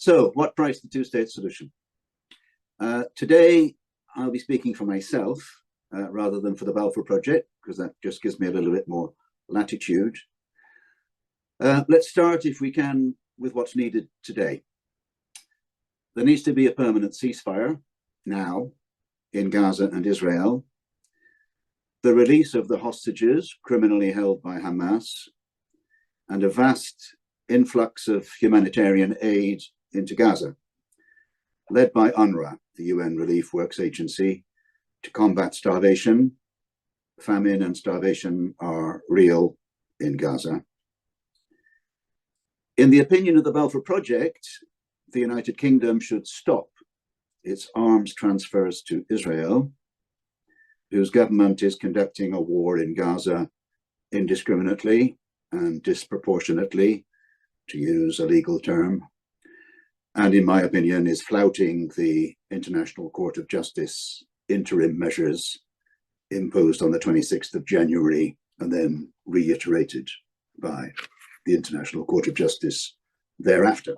So, what price the two-state solution? Today, I'll be speaking for myself rather than for the Balfour Project, because that just gives me a little bit more latitude. Let's start, if we can, with what's needed today. There needs to be a permanent ceasefire now in Gaza and Israel, the release of the hostages criminally held by Hamas, and a vast influx of humanitarian aid into Gaza, led by UNRWA, the UN Relief Works Agency, to combat starvation. Famine and starvation are real in Gaza. In the opinion of the Balfour Project, the United Kingdom should stop its arms transfers to Israel, whose government is conducting a war in Gaza indiscriminately and disproportionately, to use a legal term, and in my opinion is flouting the International Court of Justice interim measures imposed on the 26th of January and then reiterated by the International Court of Justice thereafter.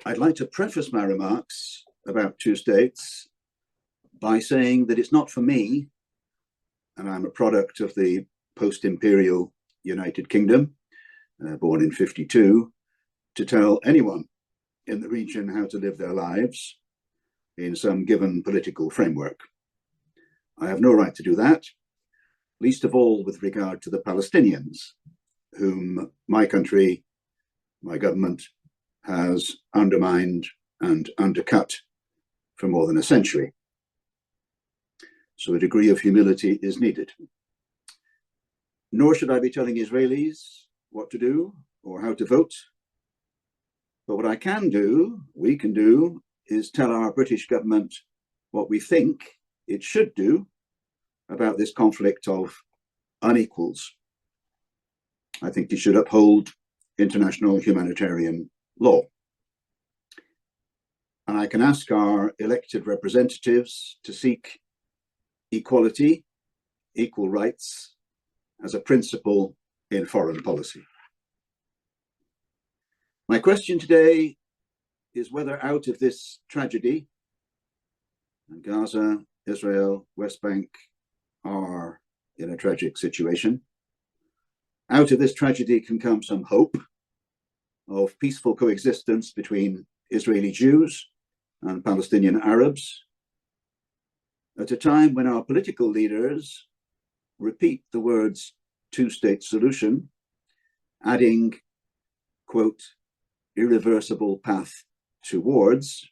I'd like to preface my remarks about two states by saying that it's not for me, and I'm a product of the post-imperial United Kingdom, born in '52, to tell anyone in the region how to live their lives in some given political framework. I have no right to do that, least of all with regard to the Palestinians, whom my country, my government, has undermined and undercut for more than a century. So a degree of humility is needed. Nor should I be telling Israelis what to do or how to vote. But what I can do, we can do, is tell our British government what we think it should do about this conflict of unequals. I think it should uphold international humanitarian law. And I can ask our elected representatives to seek equality, equal rights, as a principle in foreign policy. My question today is whether out of this tragedy, and Gaza, Israel, West Bank are in a tragic situation, out of this tragedy can come some hope of peaceful coexistence between Israeli Jews and Palestinian Arabs, at a time when our political leaders repeat the words two-state solution, adding, quote, irreversible path towards,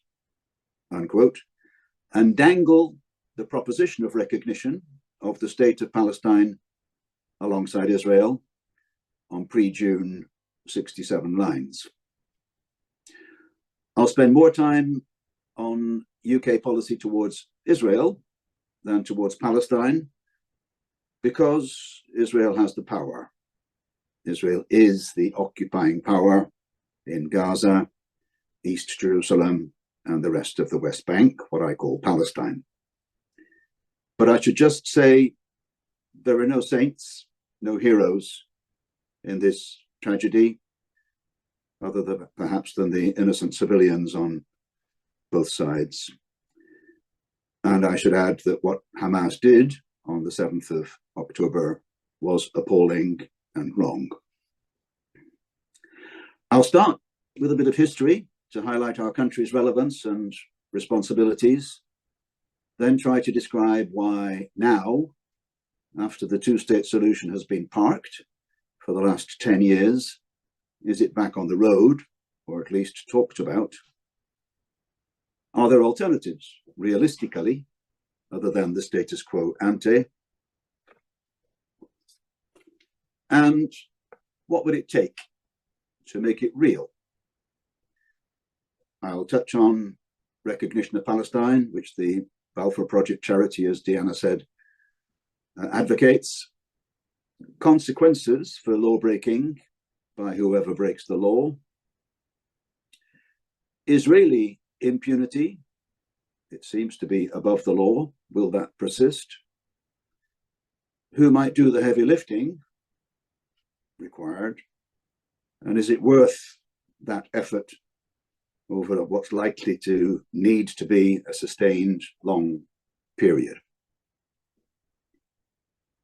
unquote, and dangle the proposition of recognition of the state of Palestine alongside Israel on pre-June 67 lines. I'll spend more time on UK policy towards Israel than towards Palestine, because Israel has the power. Israel is the occupying power in Gaza, East Jerusalem, and the rest of the West Bank, what I call Palestine. But I should just say there are no saints, no heroes in this tragedy, other than perhaps than the innocent civilians on both sides. And I should add that what Hamas did on the 7th of October was appalling and wrong. I'll start with a bit of history to highlight our country's relevance and responsibilities, then try to describe why now, after the two-state solution has been parked for the last 10 years, is it back on the road, or at least talked about? Are there alternatives, realistically, other than the status quo ante? And what would it take to make it real? I'll touch on recognition of Palestine, which the Balfour Project charity, as Deanna said, advocates. Consequences for law breaking by whoever breaks the law. Israeli impunity, it seems to be above the law. Will that persist? Who might do the heavy lifting required? And is it worth that effort over what's likely to need to be a sustained long period.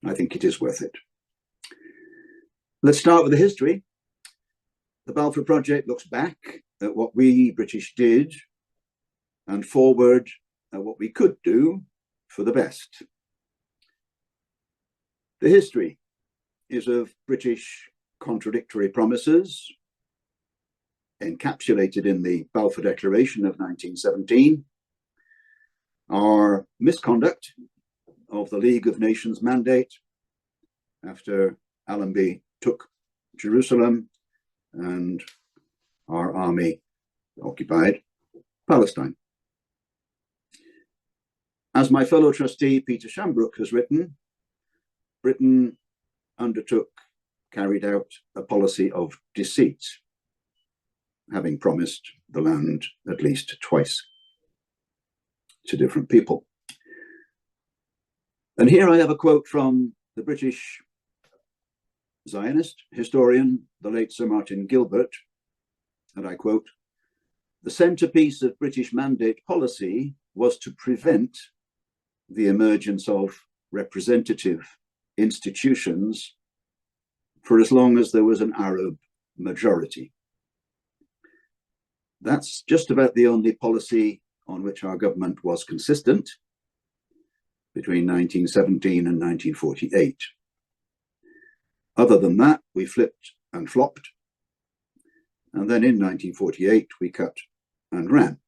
I think it is worth it. Let's start with the history. The Balfour Project looks back at what we British did and forward at what we could do for the best. The history is of British contradictory promises encapsulated in the Balfour Declaration of 1917, our misconduct of the League of Nations mandate after Allenby took Jerusalem and our army occupied Palestine. As my fellow trustee Peter Shambrook has written, Britain carried out a policy of deceit, having promised the land at least twice to different people. And here I have a quote from the British Zionist historian, the late Sir Martin Gilbert, and I quote, "The centerpiece of British mandate policy was to prevent the emergence of representative institutions for as long as there was an Arab majority." That's just about the only policy on which our government was consistent between 1917 and 1948. Other than that, we flipped and flopped. And then in 1948, we cut and ran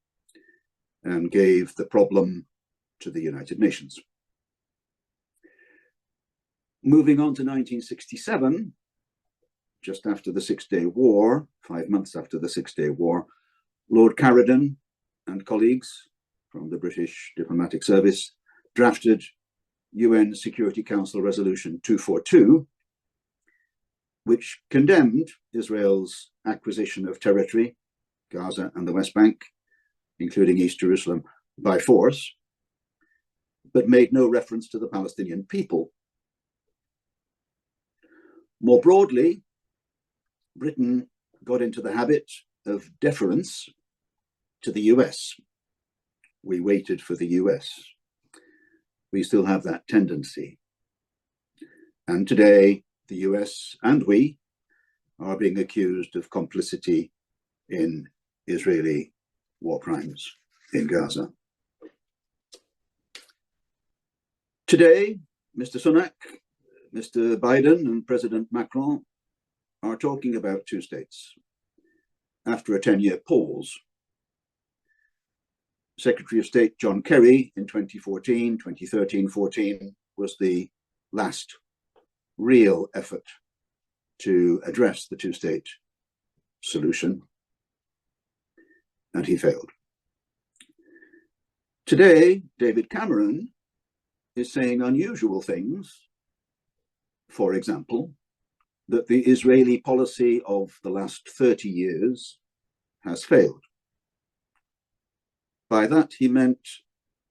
and gave the problem to the United Nations. Moving on to 1967, just after the Six-Day War, 5 months after the Six-Day War, Lord Caradon and colleagues from the British Diplomatic Service drafted UN Security Council Resolution 242, which condemned Israel's acquisition of territory, Gaza and the West Bank, including East Jerusalem, by force, but made no reference to the Palestinian people. More broadly, Britain got into the habit of deference to the US. We waited for the US. We still have that tendency. And today, the US and we are being accused of complicity in Israeli war crimes in Gaza. Today, Mr. Sunak, Mr. Biden and President Macron are talking about two states after a 10-year pause. Secretary of State John Kerry in 2013-14 was the last real effort to address the two-state solution, and he failed. Today, David Cameron is saying unusual things. For example, that the Israeli policy of the last 30 years has failed. By that, he meant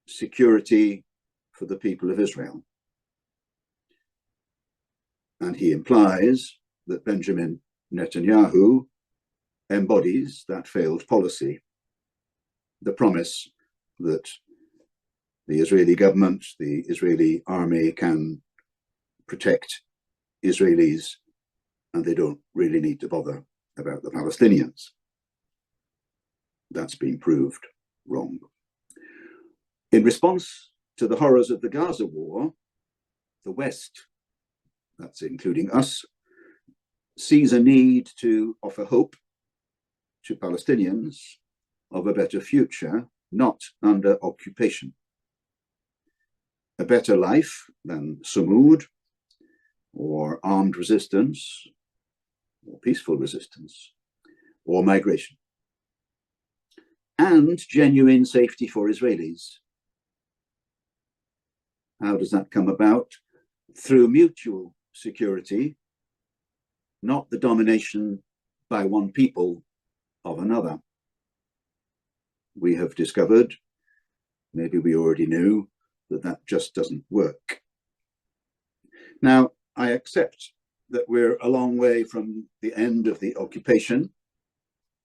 security for the people of Israel. And he implies that Benjamin Netanyahu embodies that failed policy, the promise that the Israeli government, the Israeli army can protect Israelis and they don't really need to bother about the Palestinians. That's been proved wrong. In response to the horrors of the Gaza war, the West, that's including us, sees a need to offer hope to Palestinians of a better future, not under occupation. A better life than Sumud, or armed resistance, or peaceful resistance, or migration. And genuine safety for Israelis. How does that come about? Through mutual security, not the domination by one people of another. We have discovered, maybe we already knew, that that just doesn't work. Now, I accept that we're a long way from the end of the occupation,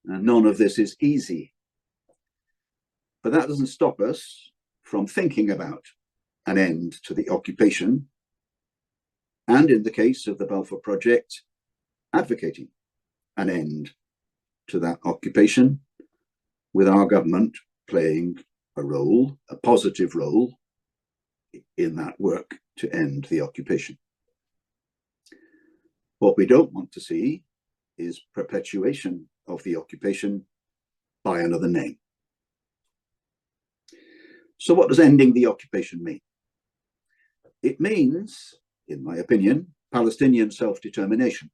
and none of this is easy. But that doesn't stop us from thinking about an end to the occupation, and in the case of the Balfour Project, advocating an end to that occupation, with our government playing a role, a positive role, in that work to end the occupation. What we don't want to see is perpetuation of the occupation by another name. So what does ending the occupation mean? It means, in my opinion, Palestinian self-determination,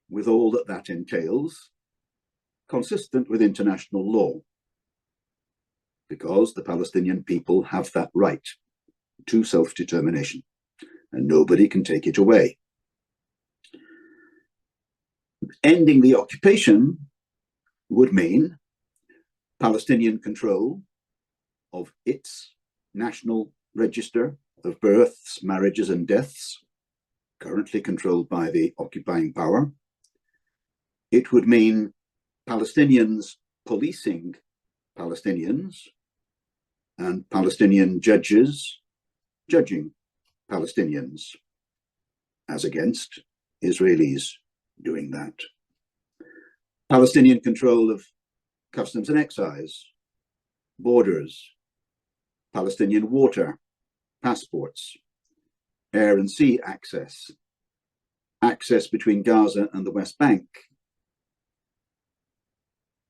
with all that that entails, consistent with international law, because the Palestinian people have that right to self-determination, and nobody can take it away. Ending the occupation would mean Palestinian control of its national register of births, marriages, and deaths, currently controlled by the occupying power. It would mean Palestinians policing Palestinians and Palestinian judges judging Palestinians, as against Israelis doing that. Palestinian control of customs and excise, borders, Palestinian water, passports, air and sea access, access between Gaza and the West Bank,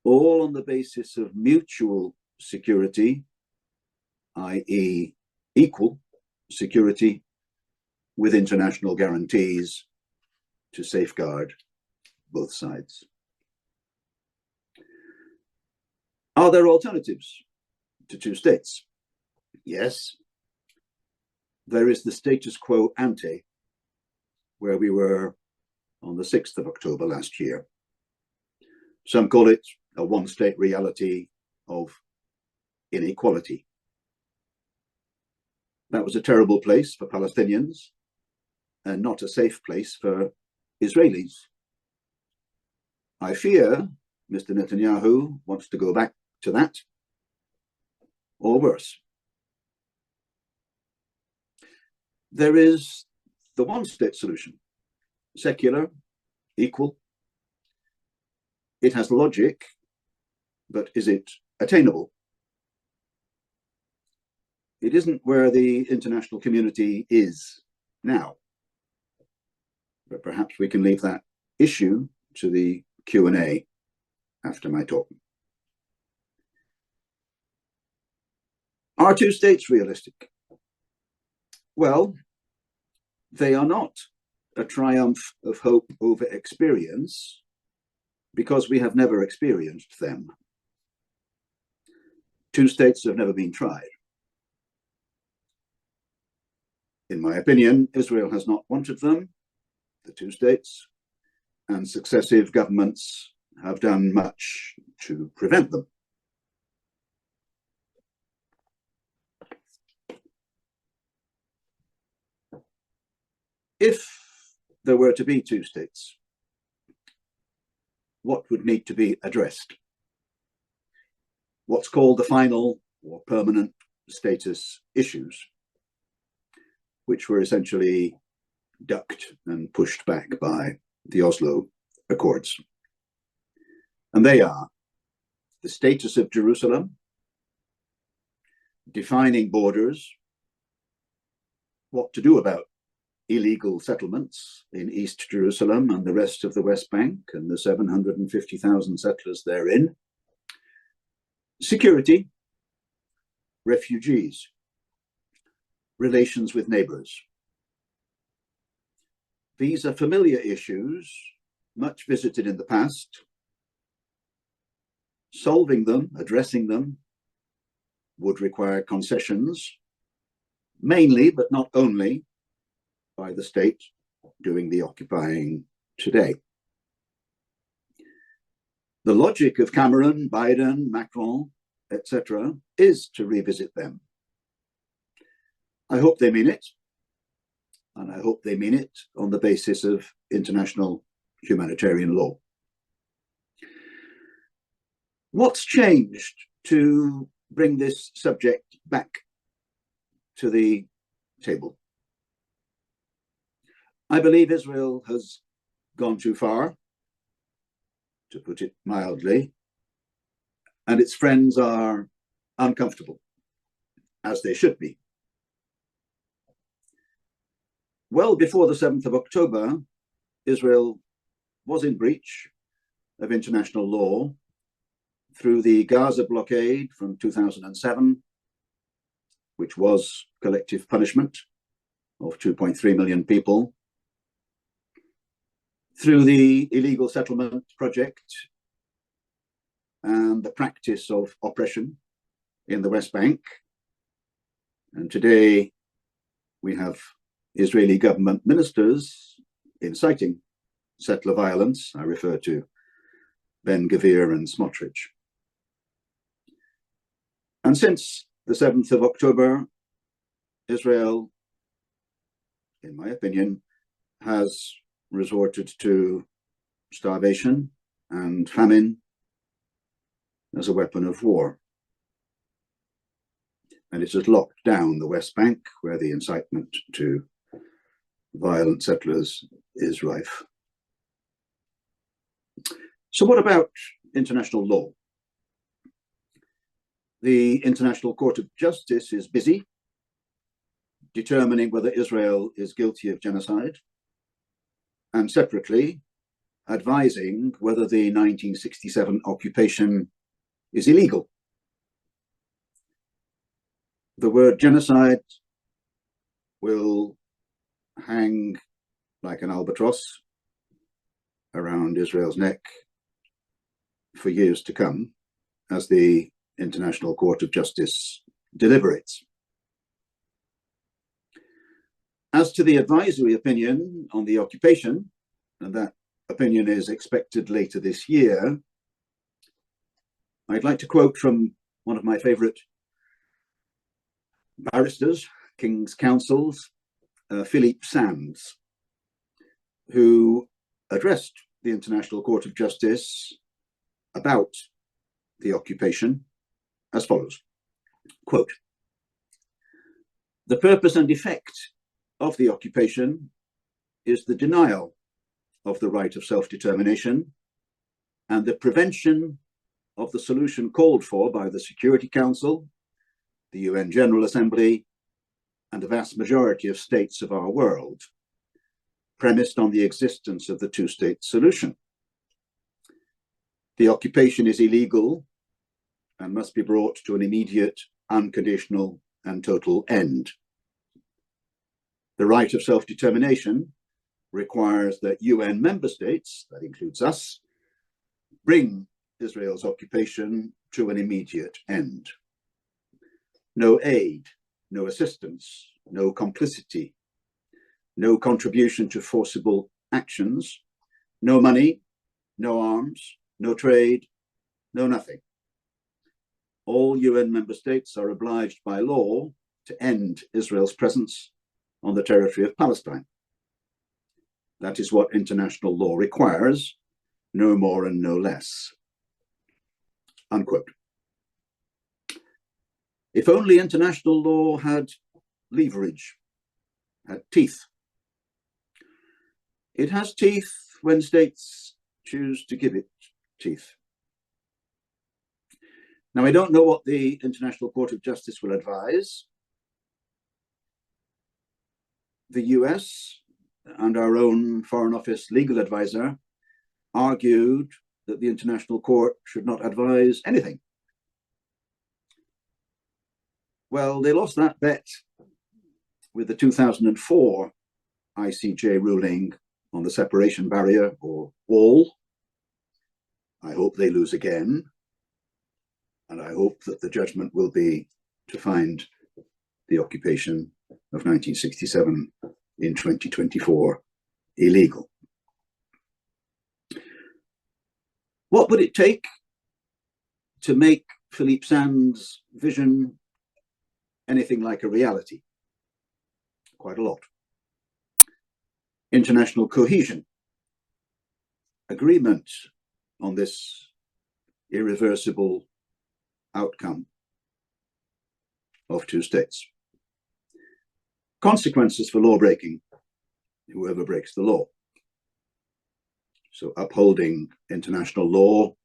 all on the basis of mutual security, i.e. equal security, with international guarantees to safeguard both sides. Are there alternatives to two states? Yes. There is the status quo ante, where we were on the 6th of October last year. Some call it a one-state reality of inequality. That was a terrible place for Palestinians and not a safe place for Israelis. I fear Mr. Netanyahu wants to go back to that, or worse. There is the one-state solution, secular, equal. It has logic, but is it attainable? It isn't where the international community is now, but perhaps we can leave that issue to the Q&A after my talk. Are two states realistic? Well, they are not a triumph of hope over experience, because we have never experienced them. Two states have never been tried. In my opinion, Israel has not wanted them, the two states, and successive governments have done much to prevent them. If there were to be two states, what would need to be addressed? What's called the final or permanent status issues, which were essentially ducked and pushed back by the Oslo Accords. And they are the status of Jerusalem, defining borders, what to do about illegal settlements in East Jerusalem and the rest of the West Bank and the 750,000 settlers therein, security, refugees, relations with neighbors. These are familiar issues, much visited in the past. Solving them, addressing them, would require concessions, mainly, but not only, by the state doing the occupying today. The logic of Cameron, Biden, Macron, etc., is to revisit them. I hope they mean it, and I hope they mean it on the basis of international humanitarian law. What's changed to bring this subject back to the table. I believe Israel has gone too far, to put it mildly, and its friends are uncomfortable, as they should be. Well before the 7th of October, Israel was in breach of international law through the Gaza blockade from 2007, which was collective punishment of 2.3 million people, through the illegal settlement project and the practice of oppression in the West Bank. And today we have Israeli government ministers inciting settler violence. I refer to Ben-Gvir and Smotrich. And since the 7th of October, Israel, in my opinion, has resorted to starvation and famine as a weapon of war. And it has locked down the West Bank, where the incitement to violent settlers is rife. So what about international law? The International Court of Justice is busy determining whether Israel is guilty of genocide, and separately advising whether the 1967 occupation is illegal. The word genocide will hang like an albatross around Israel's neck for years to come as the International Court of Justice deliberates. As to the advisory opinion on the occupation, and that opinion is expected later this year, I'd like to quote from one of my favorite barristers, King's Counsels, Philippe Sands, who addressed the International Court of Justice about the occupation as follows, quote, "The purpose and effect of the occupation is the denial of the right of self-determination and the prevention of the solution called for by the Security Council, the UN General Assembly, and the vast majority of states of our world, premised on the existence of the two-state solution. The occupation is illegal and must be brought to an immediate, unconditional, and total end. The right of self-determination requires that UN member states, that includes us, bring Israel's occupation to an immediate end. No aid, no assistance, no complicity, no contribution to forcible actions, no money, no arms, no trade, no nothing. All UN member states are obliged by law to end Israel's presence on the territory of Palestine. That is what international law requires, no more and no less." Unquote. If only international law had leverage, had teeth. It has teeth when states choose to give it teeth. Now, I don't know what the International Court of Justice will advise. The US and our own Foreign Office legal advisor argued that the International Court should not advise anything. Well, they lost that bet with the 2004 ICJ ruling on the separation barrier or wall. I hope they lose again. And I hope that the judgment will be to find the occupation of 1967 in 2024 illegal. What would it take to make Philippe Sands' vision anything like a reality? Quite a lot. International cohesion, agreement on this irreversible outcome of two states. Consequences for law breaking, whoever breaks the law. So upholding international law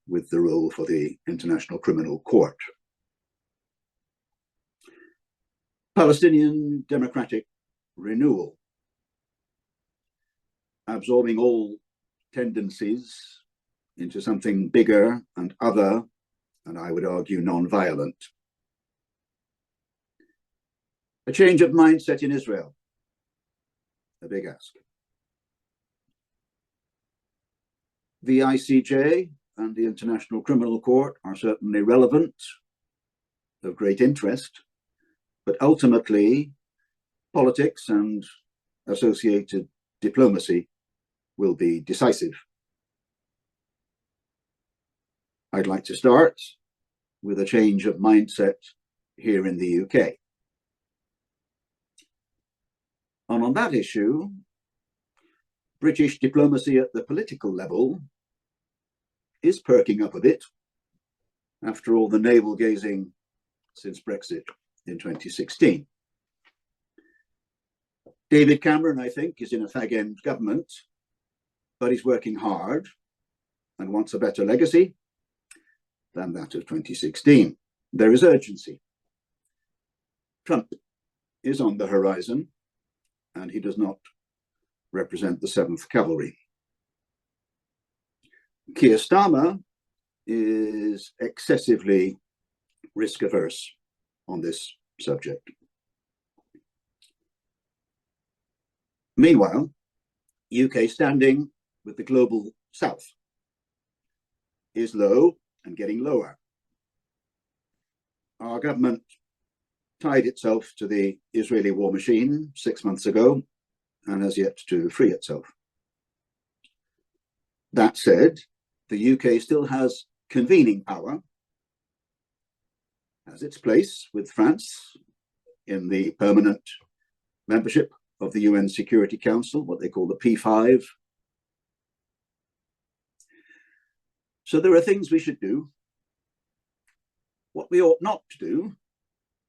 with the role for the International Criminal Court. Palestinian democratic renewal, absorbing all tendencies into something bigger and other, and I would argue non-violent. A change of mindset in Israel, a big ask. The ICJ and the International Criminal Court are certainly relevant, of great interest, but ultimately politics and associated diplomacy will be decisive. I'd like to start with a change of mindset here in the UK. And on that issue, British diplomacy at the political level is perking up a bit after all the navel gazing since Brexit in 2016. David Cameron, I think, is in a fag-end government, but he's working hard and wants a better legacy than that of 2016. There is urgency. Trump is on the horizon, and he does not represent the 7th Cavalry. Keir Starmer is excessively risk-averse on this subject. Meanwhile, UK standing with the global south is low and getting lower. Our government tied itself to the Israeli war machine 6 months ago and has yet to free itself. That said, the UK still has convening power, has its place with France in the permanent membership of the UN Security Council, what they call the P5. So there are things we should do. What we ought not to do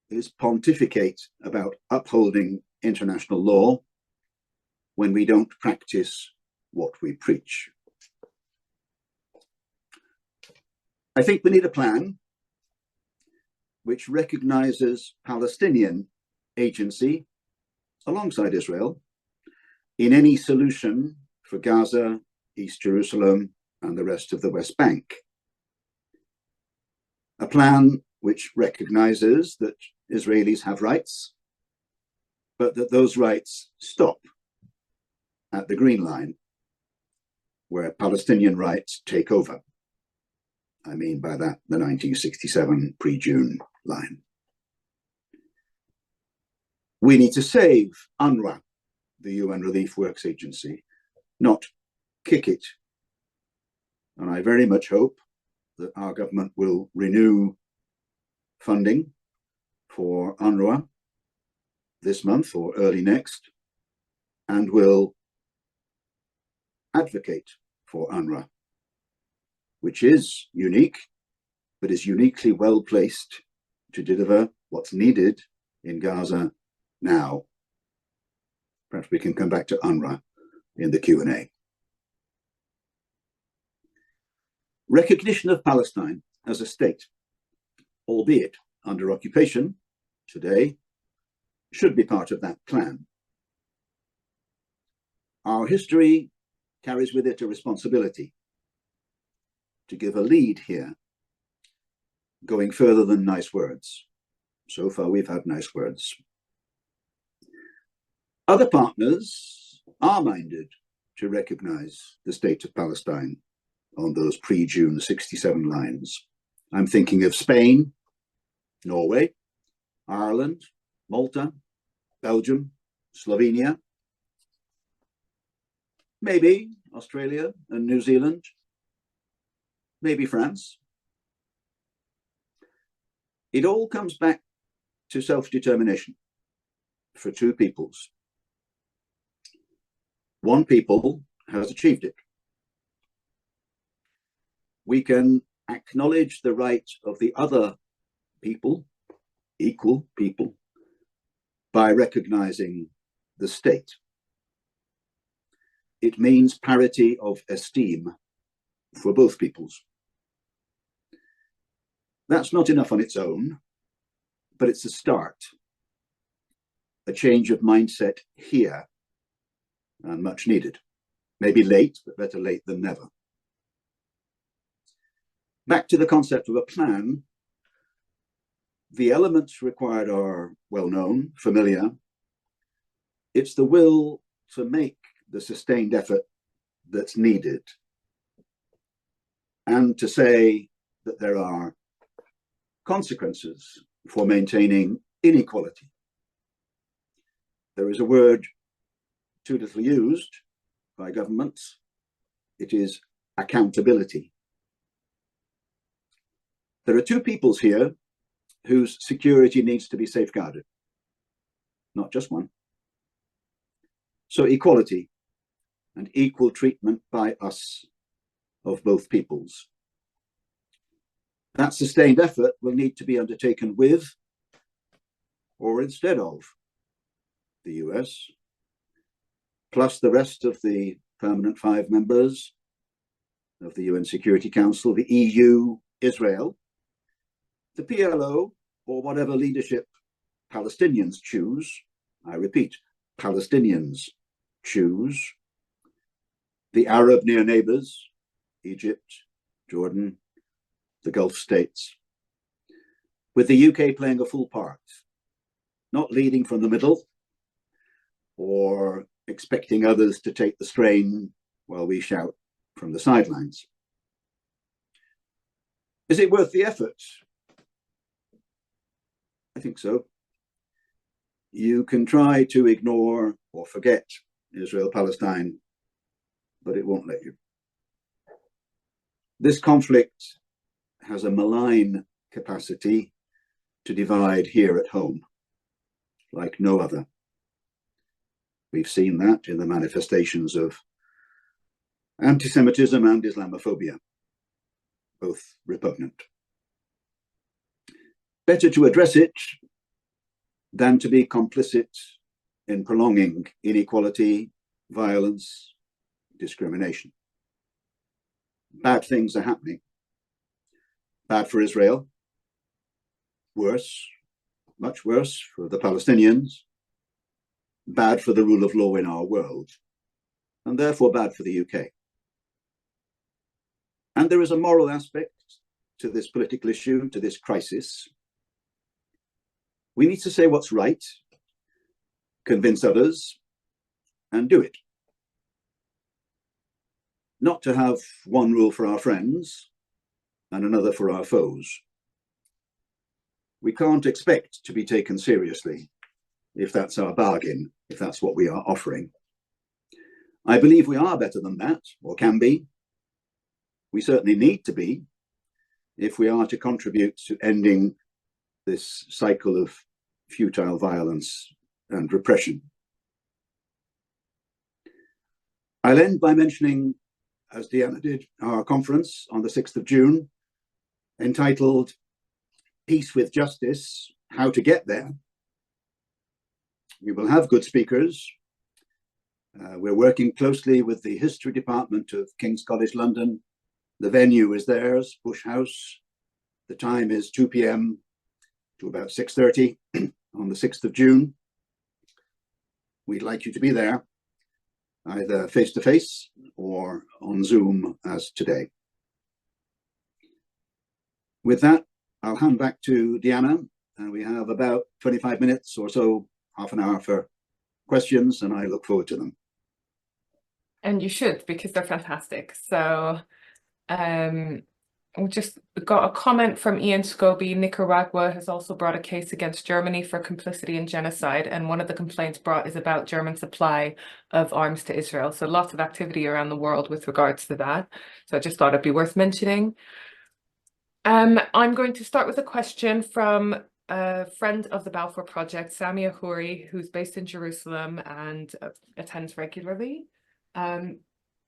is pontificate about upholding international law when we don't practice what we preach. I think we need a plan which recognizes Palestinian agency alongside Israel in any solution for Gaza, East Jerusalem, and the rest of the West Bank. A plan which recognizes that Israelis have rights, but that those rights stop at the Green Line, where Palestinian rights take over. I mean by that the 1967 pre-June line. We need to save UNRWA, the UN Relief Works Agency, not kick it. And I very much hope that our government will renew funding for UNRWA this month or early next, and will advocate for UNRWA, which is unique, but is uniquely well placed to deliver what's needed in Gaza now. Perhaps we can come back to UNRWA in the Q&A. Recognition of Palestine as a state, albeit under occupation today, should be part of that plan. Our history carries with it a responsibility to give a lead here, going further than nice words. So far, we've had nice words. Other partners are minded to recognize the state of Palestine on those pre-June 67 lines. I'm thinking of Spain, Norway, Ireland, Malta, Belgium, Slovenia, maybe Australia and New Zealand, maybe France. It all comes back to self-determination for two peoples. One people has achieved it. We can acknowledge the right of the other people, equal people, by recognizing the state. It means parity of esteem for both peoples. That's not enough on its own, but it's a start, a change of mindset here, and much needed. Maybe late, but better late than never. Back to the concept of a plan. The elements required are well known, familiar. It's the will to make the sustained effort that's needed, and to say that there are consequences for maintaining inequality. There is a word too little used by governments. It is accountability. There are two peoples here whose security needs to be safeguarded, not just one. So equality and equal treatment by us of both peoples. That sustained effort will need to be undertaken with or instead of the US, plus the rest of the permanent 5 members of the UN Security Council, the EU, Israel, the PLO, or whatever leadership Palestinians choose. I repeat, Palestinians choose. The Arab near neighbors, Egypt, Jordan, the Gulf states, with the UK playing a full part, not leading from the middle or expecting others to take the strain while we shout from the sidelines. Is it worth the effort? I think so. You can try to ignore or forget Israel-Palestine, but it won't let you. This conflict has a malign capacity to divide here at home, like no other. We've seen that in the manifestations of anti-Semitism and Islamophobia, both repugnant. Better to address it than to be complicit in prolonging inequality, violence, discrimination. Bad things are happening. Bad for Israel, worse, much worse for the Palestinians, bad for the rule of law in our world, and therefore bad for the UK. And there is a moral aspect to this political issue, to this crisis. We need to say what's right, convince others, and do it. Not to have one rule for our friends and another for our foes. We can't expect to be taken seriously if that's our bargain, if that's what we are offering. I believe we are better than that, or can be. We certainly need to be, if we are to contribute to ending this cycle of futile violence and repression. I'll end by mentioning, as Deanna did, our conference on the 6th of June, entitled Peace with Justice, How to Get There. We will have good speakers. We're working closely with the History Department of King's College London. The venue is theirs, Bush House. The time is 2 p.m. to about 6:30 on the 6th of June. We'd like you to be there, either face-to-face or on Zoom as today. With that, I'll hand back to Deanna, and we have about 25 minutes or so, half an hour for questions, and I look forward to them. And you should, because they're fantastic. So we just got a comment from Ian Scobie. Nicaragua has also brought a case against Germany for complicity in genocide, and one of the complaints brought is about German supply of arms to Israel. So lots of activity around the world with regards to that. So I just thought it'd be worth mentioning. I'm going to start with a question from a friend of the Balfour Project, Samia Houri, who's based in Jerusalem and attends regularly.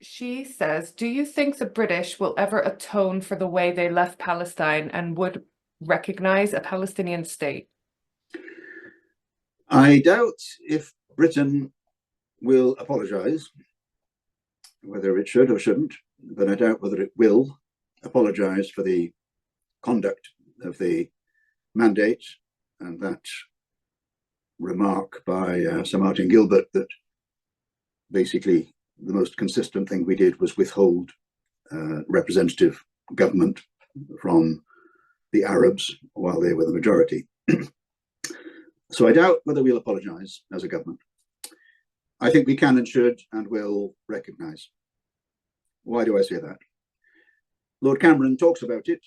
She says, do you think the British will ever atone for the way they left Palestine and would recognize a Palestinian state? I doubt if Britain will apologize, whether it should or shouldn't, but I doubt whether it will apologize for the conduct of the mandate and that remark by Sir Martin Gilbert that basically the most consistent thing we did was withhold representative government from the Arabs while they were the majority. So I doubt whether we'll apologize as a government. I think we can and should and will recognize. Why do I say that? Lord Cameron talks about it.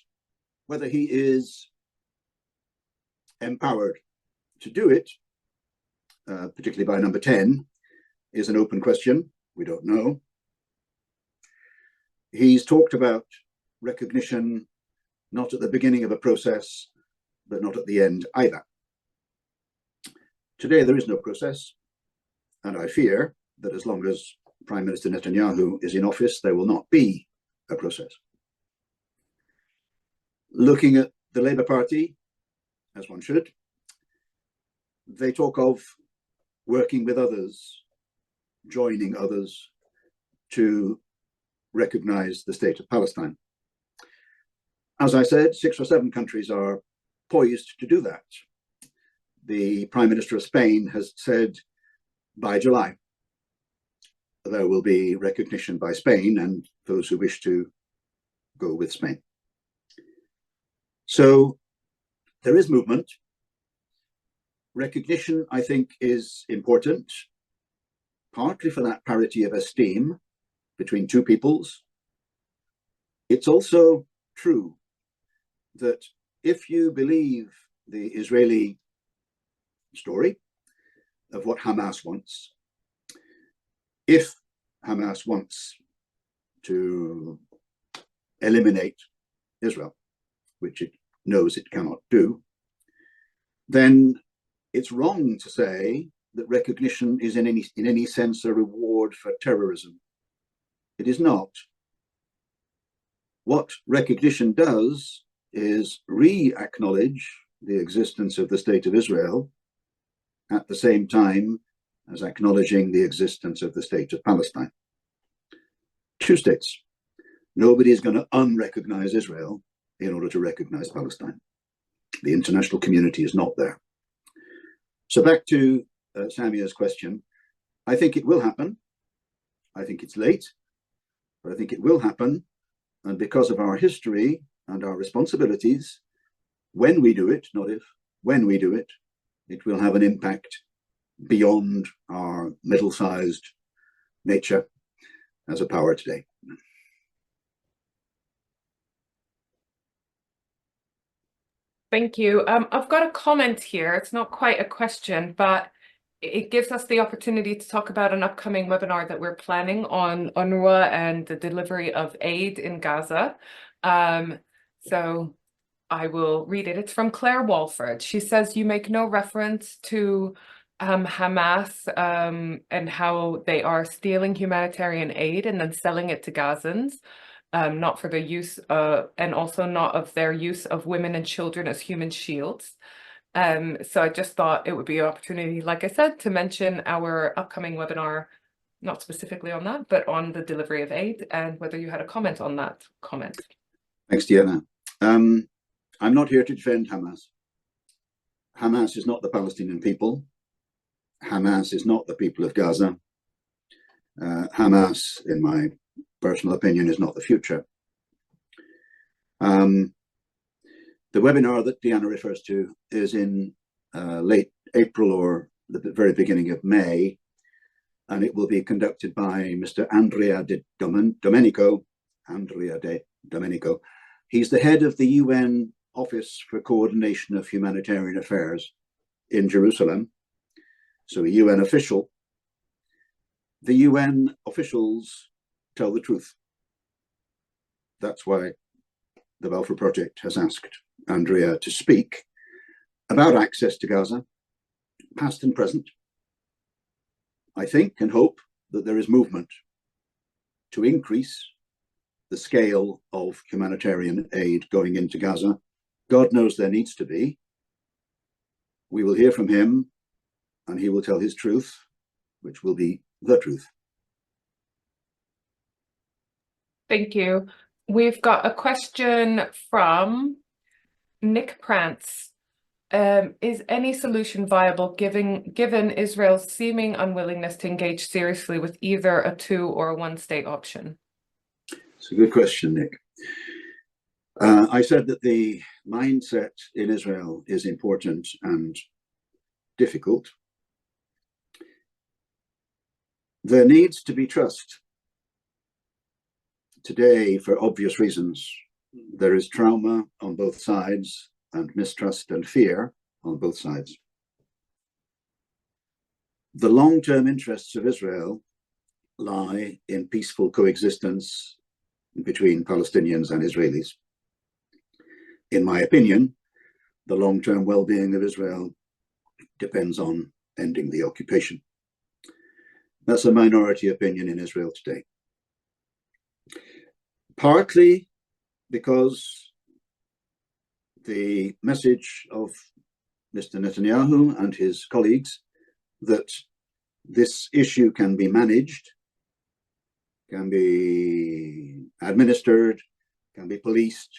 Whether he is empowered to do it, particularly by number 10, is an open question. We don't know. He's talked about recognition not at the beginning of a process, but not at the end either. Today, there is no process, and I fear that as long as Prime Minister Netanyahu is in office, there will not be a process. Looking at the Labour Party, as one should, they talk of working with others, joining others to recognize the state of Palestine. As I said, 6 or 7 countries are poised to do that. The Prime Minister of Spain has said by July there will be recognition by Spain and those who wish to go with Spain. So there is movement. Recognition, I think, is important, partly for that parity of esteem between two peoples. It's also true that if you believe the Israeli story of what Hamas wants, if Hamas wants to eliminate Israel, which it knows it cannot do, then it's wrong to say that recognition is in any sense a reward for terrorism. It is not. What recognition does is re-acknowledge the existence of the state of Israel at the same time as acknowledging the existence of the state of Palestine. 2 states. Nobody is going to unrecognize Israel in order to recognize Palestine. The international community is not there. So back to Samia's question, I think it will happen. I think it's late, but I think it will happen. And because of our history and our responsibilities, when we do it, not if, when we do it, it will have an impact beyond our middle-sized nature as a power today. Thank you. I've got a comment here. It's not quite a question, but it gives us the opportunity to talk about an upcoming webinar that we're planning on UNRWA and the delivery of aid in Gaza. So I will read it. It's from Claire Walford. She says, you make no reference to Hamas and how they are stealing humanitarian aid and then selling it to Gazans. Not for the use and also not of their use of women and children as human shields. So I just thought it would be an opportunity, like I said, to mention our upcoming webinar, not specifically on that, but on the delivery of aid and whether you had a comment on that comment. Thanks, Deanna. I'm not here to defend Hamas. Hamas is not the Palestinian people. Hamas is not the people of Gaza. Hamas, in my personal opinion, is not the future. The webinar that Deanna refers to is in late April or the very beginning of May, and it will be conducted by Mr. Andrea De Domenico. He's the head of the UN Office for Coordination of Humanitarian Affairs in Jerusalem, so a UN official. The UN officials tell the truth. That's why the Balfour Project has asked Andrea to speak about access to Gaza, past and present. I think and hope that there is movement to increase the scale of humanitarian aid going into Gaza. God knows there needs to be. We will hear from him, and he will tell his truth, which will be the truth. Thank you. We've got a question from Nick Prance. Is any solution viable given Israel's seeming unwillingness to engage seriously with either a two or a one-state option? It's a good question, Nick. I said that the mindset in Israel is important and difficult. There needs to be trust. Today, for obvious reasons, there is trauma on both sides and mistrust and fear on both sides. The long-term interests of Israel lie in peaceful coexistence between Palestinians and Israelis. In my opinion, the long-term well-being of Israel depends on ending the occupation. That's a minority opinion in Israel today. Partly because the message of Mr. Netanyahu and his colleagues that this issue can be managed, can be administered, can be policed,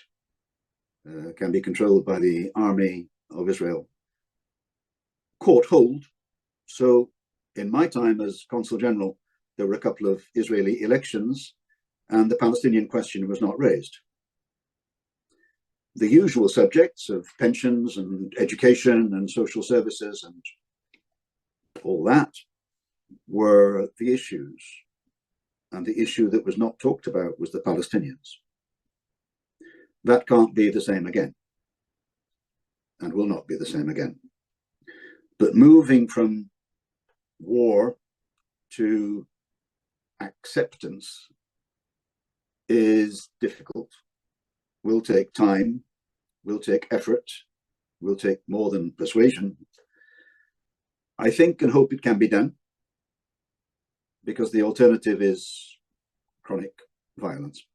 can be controlled by the army of Israel, caught hold. So in my time as Consul-General, there were a couple of Israeli elections and the Palestinian question was not raised. The usual subjects of pensions and education and social services and all that were the issues. And the issue that was not talked about was the Palestinians. That can't be the same again, and will not be the same again. But moving from war to acceptance is difficult, will take time, will take effort, will take more than persuasion. I think and hope it can be done, because the alternative is chronic violence.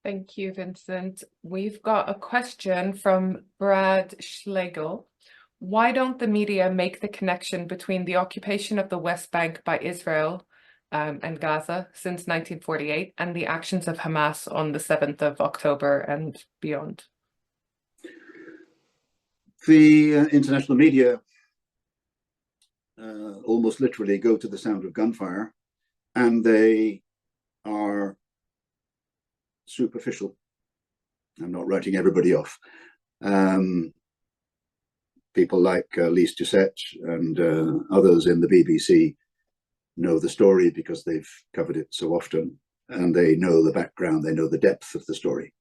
Thank you, Vincent. We've got a question from Brad Schlegel. Why don't the media make the connection between the occupation of the West Bank by Israel and Gaza since 1948 and the actions of Hamas on the 7th of October and beyond? The international media almost literally go to the sound of gunfire, and they are superficial. I'm not writing everybody off. People like Lise Doucette and others in the BBC know the story because they've covered it so often, and they know the background, they know the depth of the story.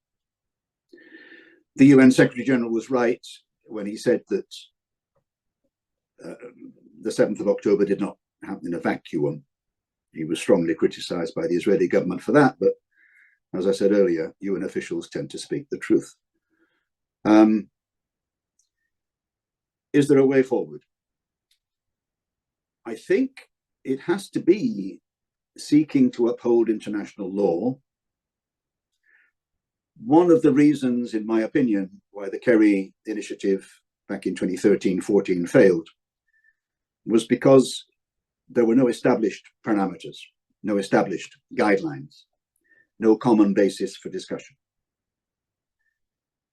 The UN Secretary General was right when he said that the 7th of October did not happen in a vacuum. He was strongly criticized by the Israeli government for that, but as I said earlier, UN officials tend to speak the truth. Is there a way forward? I think it has to be seeking to uphold international law. One of the reasons, in my opinion, why the Kerry initiative back in 2013-14 failed was because there were no established parameters, no established guidelines, no common basis for discussion.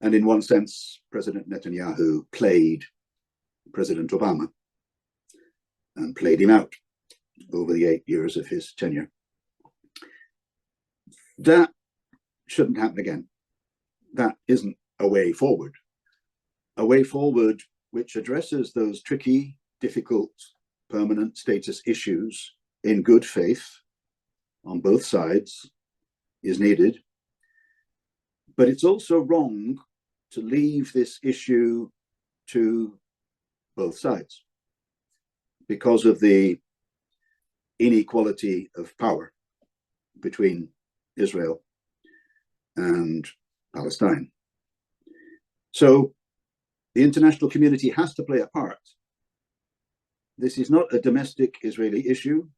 And in one sense, President Netanyahu played President Obama and played him out over the 8 years of his tenure. That shouldn't happen again. That isn't a way forward. A way forward which addresses those tricky, difficult, permanent status issues in good faith on both sides is needed. But it's also wrong to leave this issue to both sides because of the inequality of power between Israel and Palestine. So the international community has to play a part. This is not a domestic Israeli issue.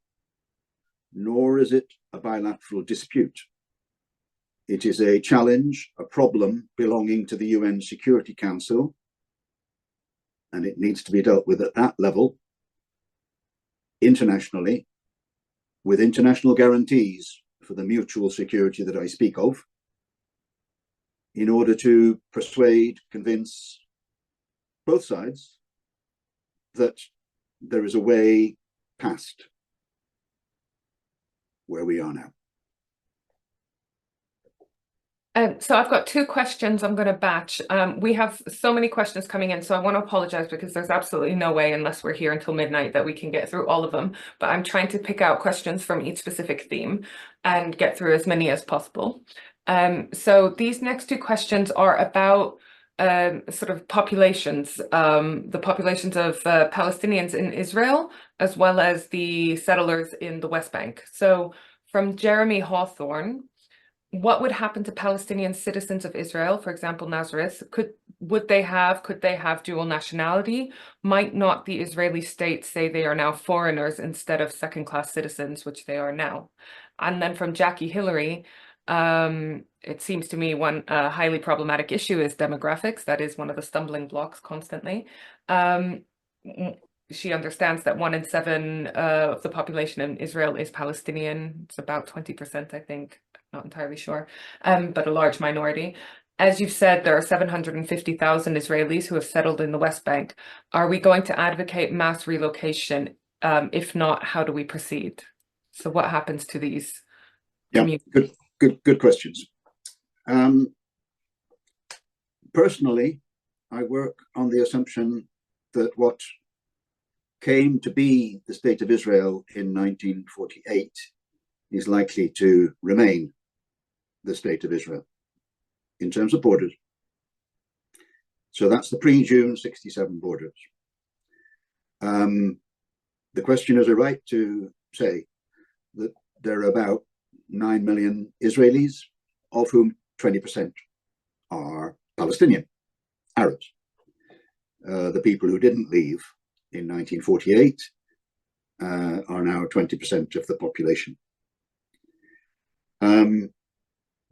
nor is it a bilateral dispute. It is a challenge, a problem belonging to the UN Security Council, and it needs to be dealt with at that level, internationally, with international guarantees for the mutual security that I speak of, in order to persuade, convince both sides that there is a way past where we are now. So I've got two questions I'm going to batch. We have so many questions coming in, so I want to apologize because there's absolutely no way, unless we're here until midnight, that we can get through all of them. But I'm trying to pick out questions from each specific theme and get through as many as possible. So these next two questions are about sort of populations, the populations of Palestinians in Israel, as well as the settlers in the West Bank. So from Jeremy Hawthorne, what would happen to Palestinian citizens of Israel, for example, Nazareth? Could they have dual nationality? Might not the Israeli state say they are now foreigners instead of second-class citizens, which they are now? And then from Jackie Hillary, it seems to me one highly problematic issue is demographics. That is one of the stumbling blocks constantly. She understands that 1 in 7 of the population in Israel is Palestinian. It's about 20%, I think. Not entirely sure, but a large minority. As you've said, there are 750,000 Israelis who have settled in the West Bank. Are we going to advocate mass relocation? If not, how do we proceed? So what happens to these communities? Good questions. Personally, I work on the assumption that what came to be the State of Israel in 1948 is likely to remain the State of Israel in terms of borders. So that's the pre-June 67 borders. The questioners are right to say that there are about 9 million Israelis, of whom 20% are Palestinian, Arabs. The people who didn't leave in 1948 are now 20% of the population.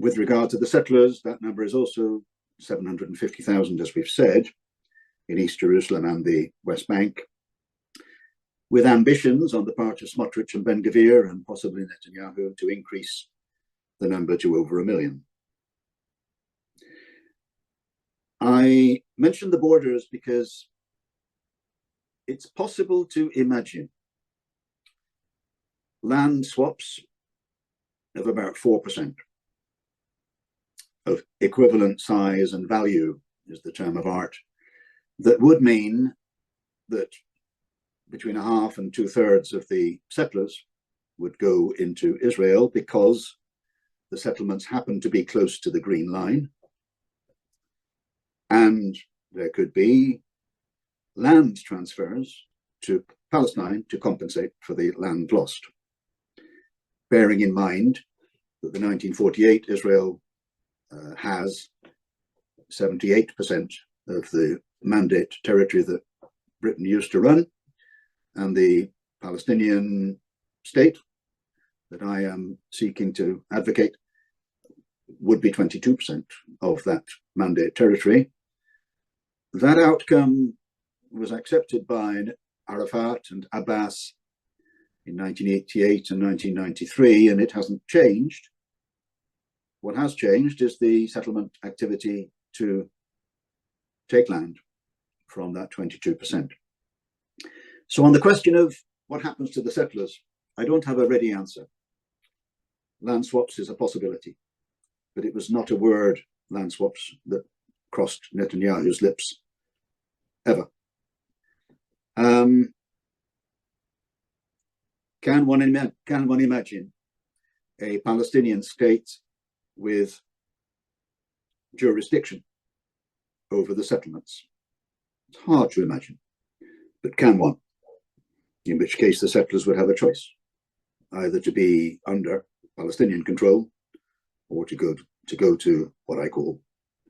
With regard to the settlers, that number is also 750,000, as we've said, in East Jerusalem and the West Bank, with ambitions on the part of Smotrich and Ben-Gvir and possibly Netanyahu to increase the number to over 1 million. I mentioned the borders because it's possible to imagine land swaps of about 4%. Of equivalent size and value is the term of art, that would mean that between 1/2 and 2/3 of the settlers would go into Israel because the settlements happen to be close to the Green Line, and there could be land transfers to Palestine to compensate for the land lost, bearing in mind that the 1948 Israel has 78% of the mandate territory that Britain used to run, and the Palestinian state that I am seeking to advocate would be 22% of that mandate territory. That outcome was accepted by Arafat and Abbas in 1988 and 1993, and it hasn't changed. What has changed is the settlement activity to take land from that 22%. So on the question of what happens to the settlers, I don't have a ready answer. Land swaps is a possibility, but it was not a word, land swaps, that crossed Netanyahu's lips ever. Can one imagine a Palestinian state with jurisdiction over the settlements? It's hard to imagine, but can one? In which case the settlers would have a choice, either to be under Palestinian control or to go to what I call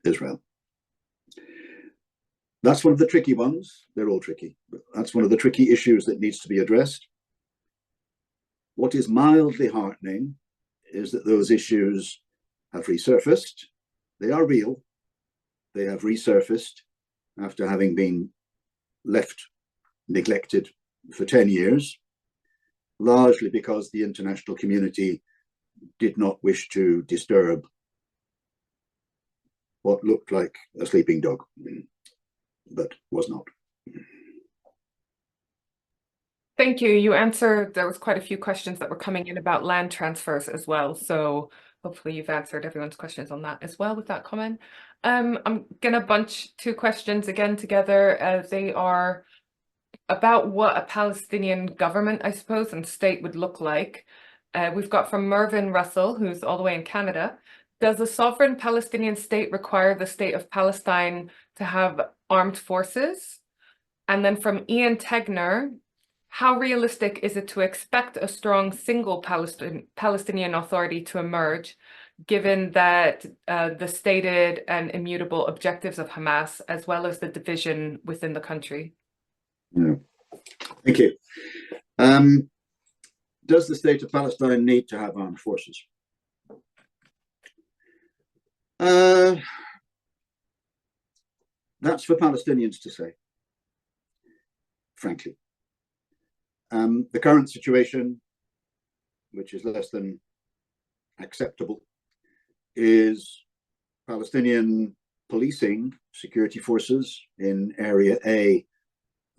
Israel. That's one of the tricky ones. They're all tricky, but that's one of the tricky issues that needs to be addressed. What is mildly heartening is that those issues have resurfaced. They are real. They have resurfaced after having been left neglected for 10 years, largely because the international community did not wish to disturb what looked like a sleeping dog, but was not. Thank you. You answered, there was quite a few questions that were coming in about land transfers as well. So hopefully you've answered everyone's questions on that as well with that comment. I'm going to bunch two questions again together. They are about what a Palestinian government, I suppose, and state would look like. We've got from Mervyn Russell, who's all the way in Canada. Does a sovereign Palestinian state require the state of Palestine to have armed forces? And then from Ian Tegner, how realistic is it to expect a strong single Palestinian authority to emerge, given that the stated and immutable objectives of Hamas, as well as the division within the country? Yeah. Thank you. Does the state of Palestine need to have armed forces? That's for Palestinians to say, frankly. The current situation, which is less than acceptable, is Palestinian policing security forces in Area A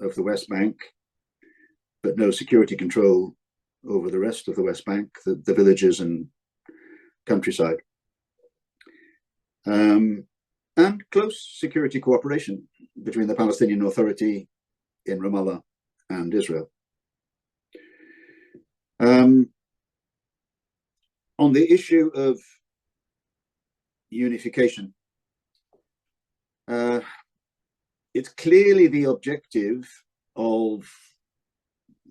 of the West Bank, but no security control over the rest of the West Bank, the villages and countryside. And close security cooperation between the Palestinian Authority in Ramallah and Israel. On the issue of unification, it's clearly the objective of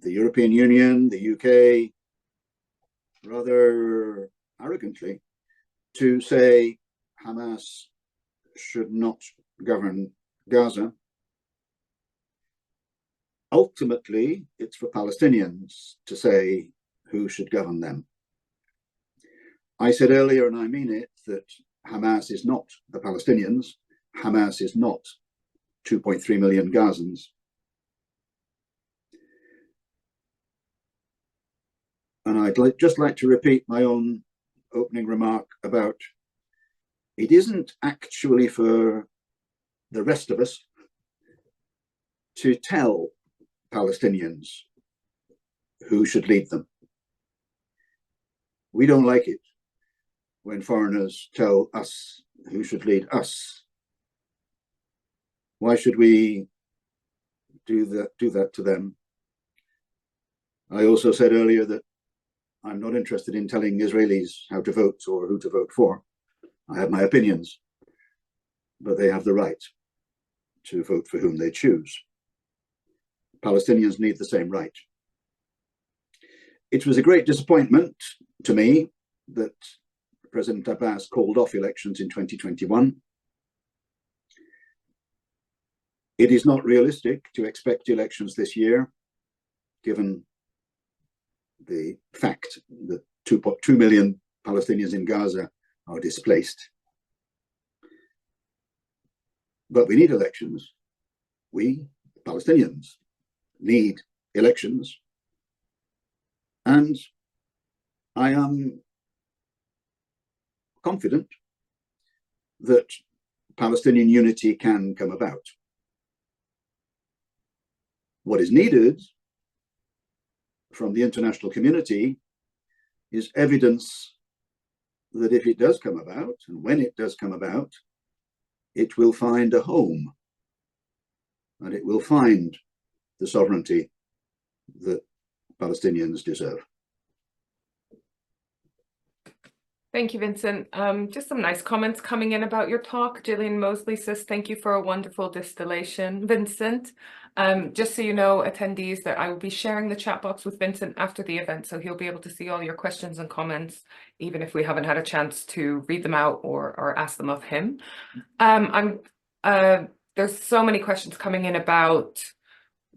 the European Union, the UK, rather arrogantly, to say Hamas should not govern Gaza. Ultimately, it's for Palestinians to say who should govern them. I said earlier, and I mean it, that Hamas is not the Palestinians. Hamas is not 2.3 million Gazans. And I'd just like to repeat my own opening remark about it isn't actually for the rest of us to tell Palestinians who should lead them. We don't like it when foreigners tell us who should lead us. Why should we do that to them? I also said earlier that I'm not interested in telling Israelis how to vote or who to vote for. I have my opinions, but they have the right to vote for whom they choose. Palestinians need the same right. It was a great disappointment to me that President Abbas called off elections in 2021. It is not realistic to expect elections this year, given the fact that 2 million Palestinians in Gaza are displaced. But we need elections. We, Palestinians, need elections. And I am confident that Palestinian unity can come about. What is needed from the international community is evidence that if it does come about, and when it does come about, it will find a home, and it will find the sovereignty that Palestinians deserve. Thank you, Vincent. Just some nice comments coming in about your talk. Gillian Mosley says, thank you for a wonderful distillation, Vincent. Just so you know, attendees, that I will be sharing the chat box with Vincent after the event, so he'll be able to see all your questions and comments, even if we haven't had a chance to read them out or ask them of him. There's so many questions coming in about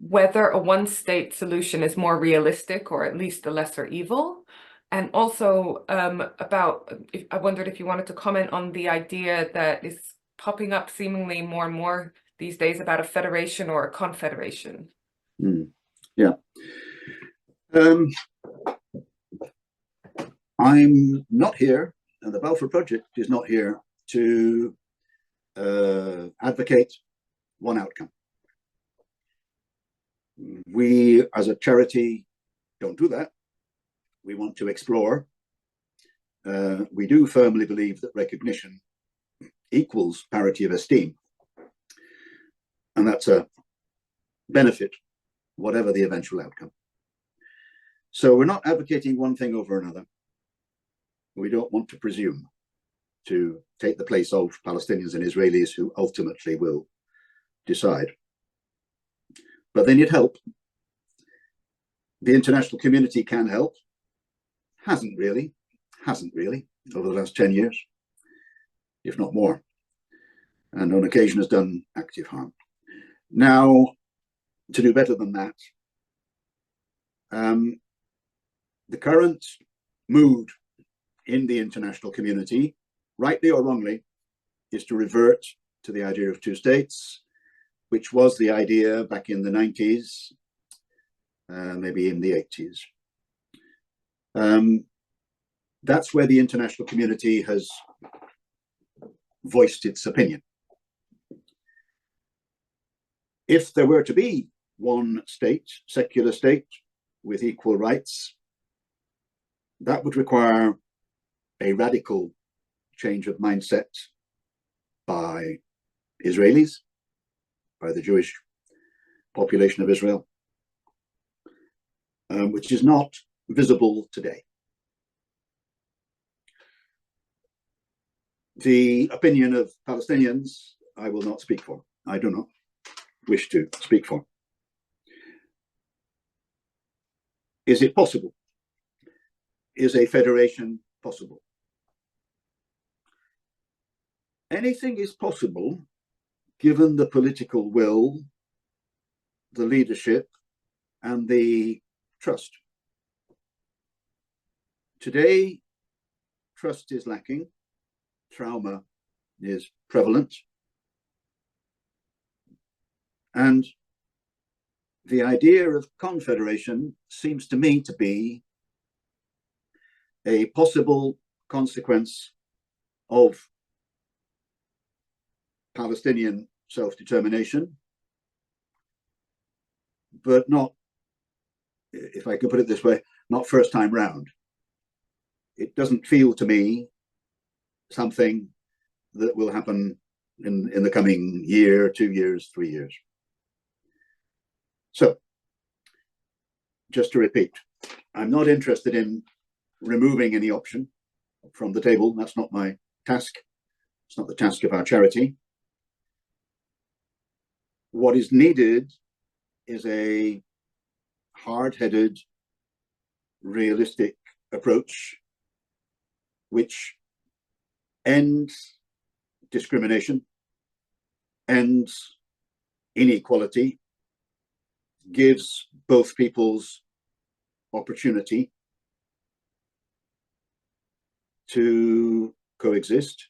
whether a one-state solution is more realistic or at least the lesser evil. And also I wondered if you wanted to comment on the idea that is popping up seemingly more and more these days about a federation or a confederation. Yeah. I'm not here, and the Balfour Project is not here to advocate one outcome. We, as a charity, don't do that. We want to explore. We do firmly believe that recognition equals parity of esteem, and that's a benefit, whatever the eventual outcome. So we're not advocating one thing over another. We don't want to presume to take the place of Palestinians and Israelis who ultimately will decide. But they need help. The international community can help. Hasn't really over the last 10 years, if not more, and on occasion has done active harm. Now, to do better than that, the current mood in the international community, rightly or wrongly, is to revert to the idea of two states, which was the idea back in the 90s, maybe in the 80s. That's where the international community has voiced its opinion. If there were to be one state, secular state, with equal rights, that would require a radical change of mindset by Israelis, by the Jewish population of Israel, which is not visible today. The opinion of Palestinians, I will not speak for. I do not wish to speak for. Is it possible? Is a federation possible? Anything is possible given the political will, the leadership, and the trust. Today, trust is lacking. Trauma is prevalent. And the idea of confederation seems to me to be a possible consequence of Palestinian self-determination, but not, if I can put it this way, not first time round. It doesn't feel to me something that will happen in the coming year, 2 years, 3 years. So, just to repeat, I'm not interested in removing any option from the table. That's not my task. It's not the task of our charity. What is needed is a hard-headed, realistic approach which ends discrimination, ends inequality, gives both peoples opportunity to coexist,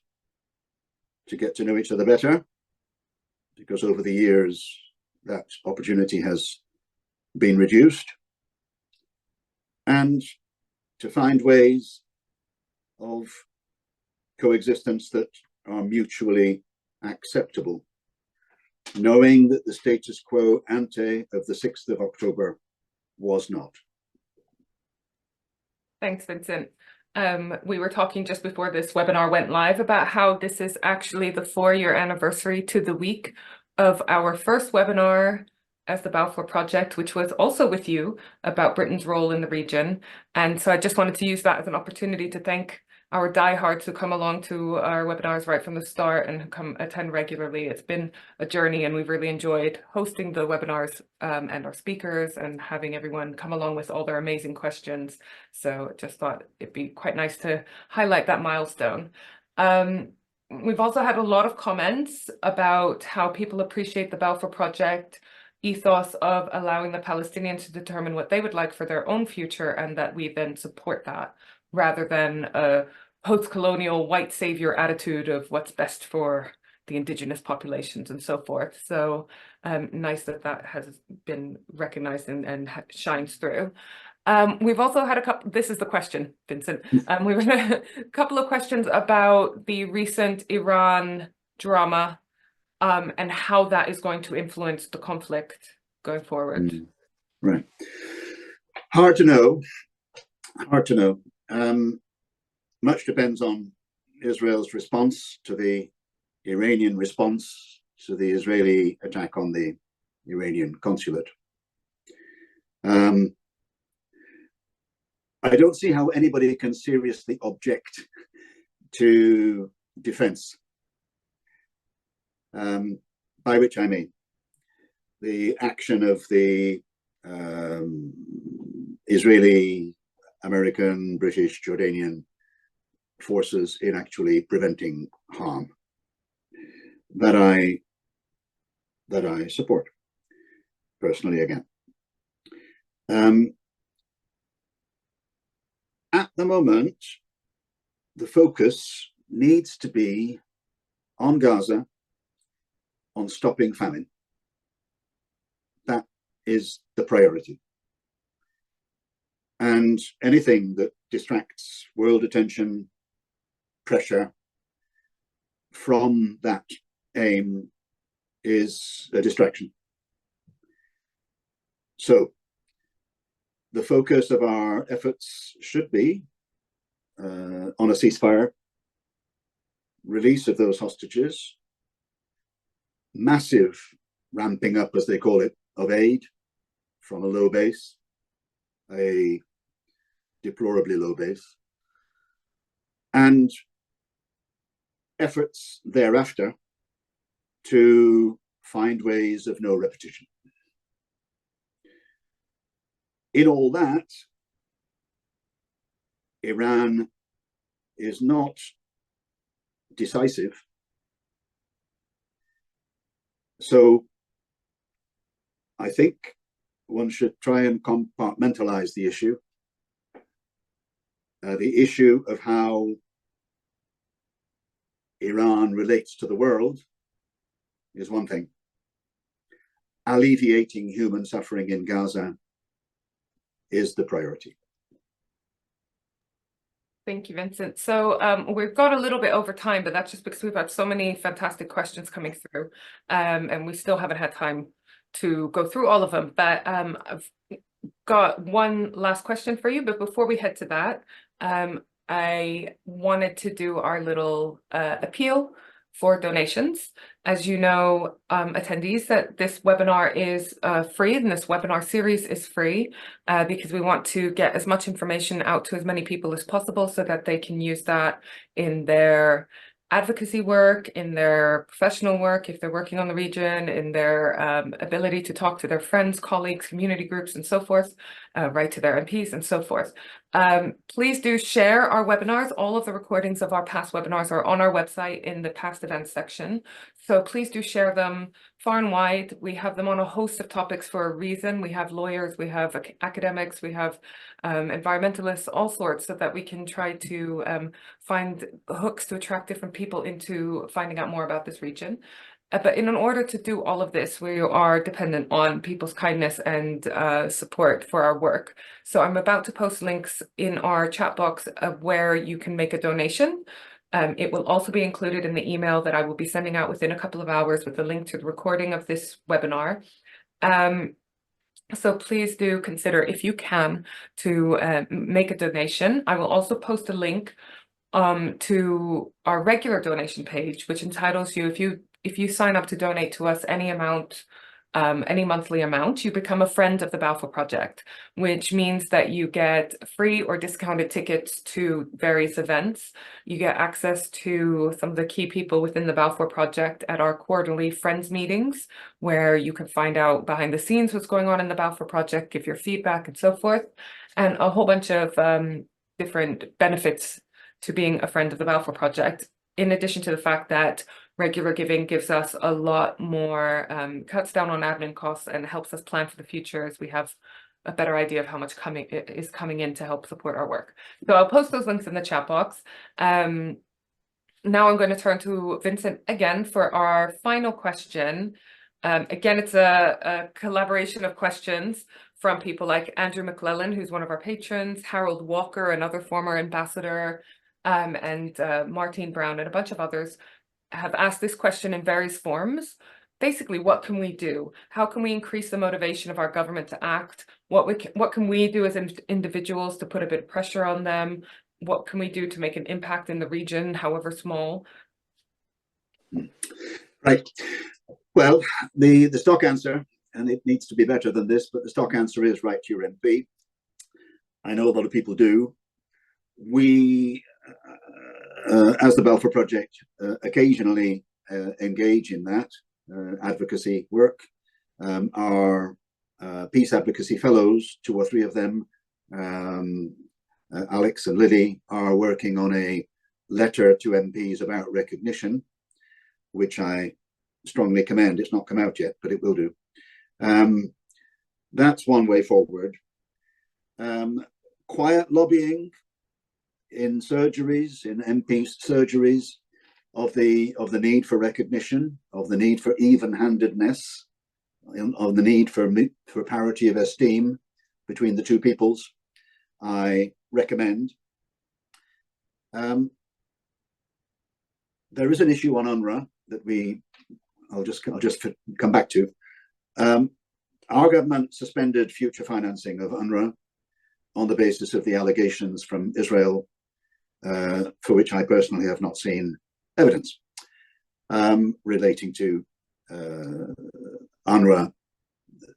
to get to know each other better, because over the years that opportunity has been reduced, and to find ways of coexistence that are mutually acceptable, knowing that the status quo ante of the 6th of October was not. Thanks, Vincent. We were talking just before this webinar went live about how this is actually the 4-year anniversary to the week of our first webinar as the Balfour Project, which was also with you, about Britain's role in the region. And so I just wanted to use that as an opportunity to thank our diehards who come along to our webinars right from the start and who come attend regularly. It's been a journey, and we've really enjoyed hosting the webinars and our speakers and having everyone come along with all their amazing questions. So just thought it'd be quite nice to highlight that milestone. We've also had a lot of comments about how people appreciate the Balfour Project, ethos of allowing the Palestinians to determine what they would like for their own future, and that we then support that, rather than a post-colonial white savior attitude of what's best for the indigenous populations and so forth. So nice that that has been recognized and shines through. We've also had a couple, this is the question, Vincent. We've had a couple of questions about the recent Iran drama and how that is going to influence the conflict going forward. Right. Hard to know. Hard to know. Much depends on Israel's response to the Iranian response to the Israeli attack on the Iranian consulate. I don't see how anybody can seriously object to defense, by which I mean the action of the Israeli, American, British, Jordanian forces in actually preventing harm, that I support personally again. At the moment, the focus needs to be on Gaza, on stopping famine. That is the priority. And anything that distracts world attention, pressure from that aim is a distraction. So the focus of our efforts should be on a ceasefire, release of those hostages, massive ramping up, as they call it, of aid from a low base, a deplorably low base, and efforts thereafter to find ways of no repetition. In all that, Iran is not decisive. So I think one should try and compartmentalize the issue. The issue of how Iran relates to the world is one thing. Alleviating human suffering in Gaza is the priority. Thank you, Vincent. So we've got a little bit over time, but that's just because we've had so many fantastic questions coming through, and we still haven't had time to go through all of them. But I've got one last question for you. But before we head to that, I wanted to do our little appeal for donations. As you know, attendees, that this webinar is free, and this webinar series is free because we want to get as much information out to as many people as possible so that they can use that in their advocacy work, in their professional work, if they're working on the region, in their ability to talk to their friends, colleagues, community groups, and so forth, write to their MPs and so forth. Please do share our webinars. All of the recordings of our past webinars are on our website in the past events section. So please do share them far and wide. We have them on a host of topics for a reason. We have lawyers, we have academics, we have environmentalists, all sorts, so that we can try to find hooks to attract different people into finding out more about this region. But in order to do all of this, we are dependent on people's kindness and support for our work. So I'm about to post links in our chat box of where you can make a donation. It will also be included in the email that I will be sending out within a couple of hours with a link to the recording of this webinar. So please do consider, if you can, to make a donation. I will also post a link to our regular donation page, which entitles you, if you sign up to donate to us any amount, any monthly amount, you become a friend of the Balfour Project, which means that you get free or discounted tickets to various events. You get access to some of the key people within the Balfour Project at our quarterly Friends meetings, where you can find out behind the scenes what's going on in the Balfour Project, give your feedback and so forth, and a whole bunch of different benefits to being a friend of the Balfour Project, in addition to the fact that Regular giving gives us a lot more, cuts down on admin costs and helps us plan for the future as we have a better idea of how much is coming in to help support our work. So I'll post those links in the chat box. Now I'm going to turn to Vincent again for our final question. Again, it's a collaboration of questions from people like Andrew McClellan, who's one of our patrons, Harold Walker, another former ambassador, and Martine Brown, and a bunch of others have asked this question in various forms. Basically, what can we do? How can we increase the motivation of our government to act? What can we do as individuals to put a bit of pressure on them? What can we do to make an impact in the region, however small? Right. Well, the stock answer, and it needs to be better than this, but the stock answer is write to your MP. I know a lot of people do. We, as the Balfour Project, occasionally engage in that advocacy work. Our peace advocacy fellows, 2 or 3 of them, Alex and Lily, are working on a letter to MPs about recognition, which I strongly commend. It's not come out yet, but it will do. That's one way forward. Quiet lobbying in surgeries, in MP surgeries, of the need for recognition, of the need for even-handedness, of the need for parity of esteem between the two peoples, I recommend. There is an issue on UNRWA that I'll just come back to. Our government suspended future financing of UNRWA on the basis of the allegations from Israel, for which I personally have not seen evidence, relating to UNRWA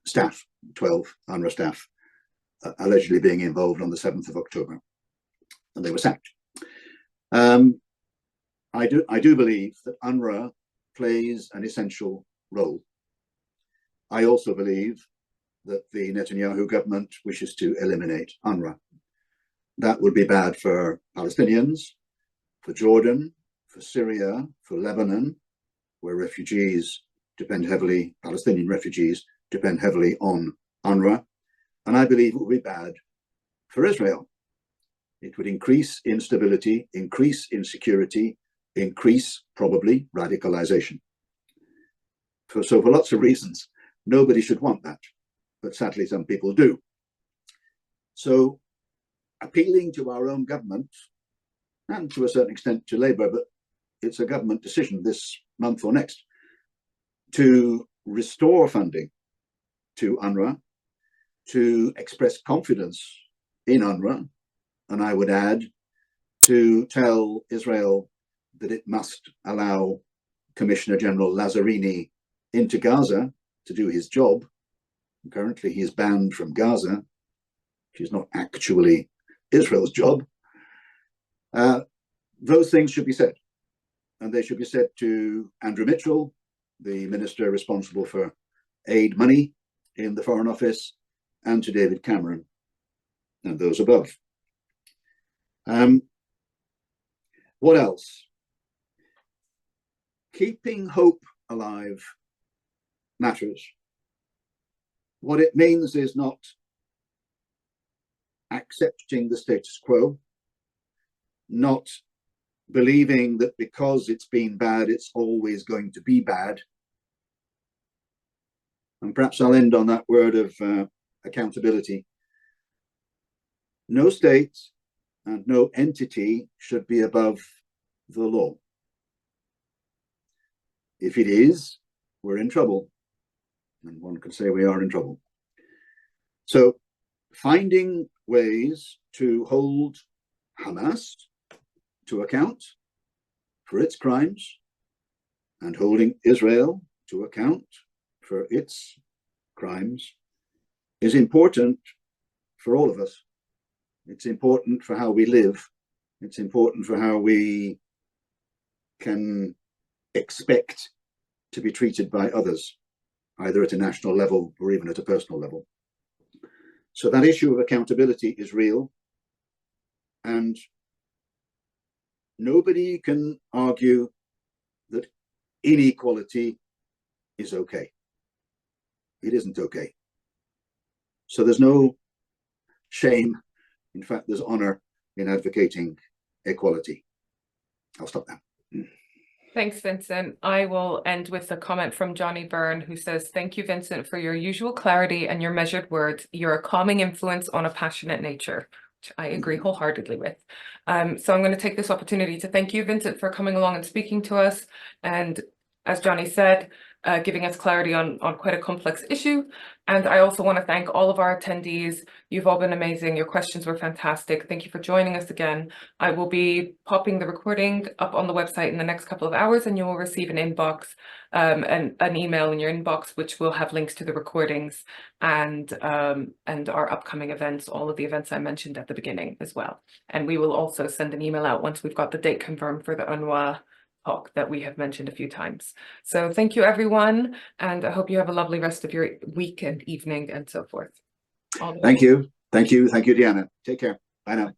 staff, 12 UNRWA staff, allegedly being involved on the 7th of October, and they were sacked. I do believe that UNRWA plays an essential role. I also believe that the Netanyahu government wishes to eliminate UNRWA. That would be bad for Palestinians, for Jordan, for Syria, for Lebanon, where refugees depend heavily, Palestinian refugees depend heavily on UNRWA. And I believe it would be bad for Israel. It would increase instability, increase insecurity, increase probably radicalization. So for lots of reasons, nobody should want that, but sadly some people do. So appealing to our own government, and to a certain extent to Labour, but it's a government decision this month or next, to restore funding to UNRWA, to express confidence in UNRWA, and I would add, to tell Israel that it must allow Commissioner-General Lazzarini into Gaza to do his job. Currently, he is banned from Gaza, which is not actually Israel's job. Those things should be said, and they should be said to Andrew Mitchell, the minister responsible for aid money in the Foreign Office, and to David Cameron and those above. What else? Keeping hope alive matters. What it means is not accepting the status quo, not believing that because it's been bad, it's always going to be bad. And perhaps I'll end on that word of accountability. No state and no entity should be above the law. If it is, we're in trouble. And one could say we are in trouble. So finding ways to hold Hamas to account for its crimes and holding Israel to account for its crimes is important for all of us. It's important for how we live. It's important for how we can expect to be treated by others, either at a national level or even at a personal level. So that issue of accountability is real, and nobody can argue that inequality is okay. It isn't okay. So there's no shame. In fact, there's honor in advocating equality. I'll stop now. Thanks, Vincent. I will end with a comment from Johnny Byrne, who says, "Thank you, Vincent, for your usual clarity and your measured words. You're a calming influence on a passionate nature," which I agree wholeheartedly with. So I'm going to take this opportunity to thank you, Vincent, for coming along and speaking to us. And as Johnny said, giving us clarity on quite a complex issue. And I also want to thank all of our attendees. You've all been amazing. Your questions were fantastic. Thank you for joining us again. I will be popping the recording up on the website in the next couple of hours, and you will receive an inbox, an email in your inbox, which will have links to the recordings and our upcoming events, all of the events I mentioned at the beginning as well. And we will also send an email out once we've got the date confirmed for the UNWA talk that we have mentioned a few times. So thank you, everyone, and I hope you have a lovely rest of your week and evening and so forth. Thank you. Thank you. Thank you, Deanna. Take care. Bye now.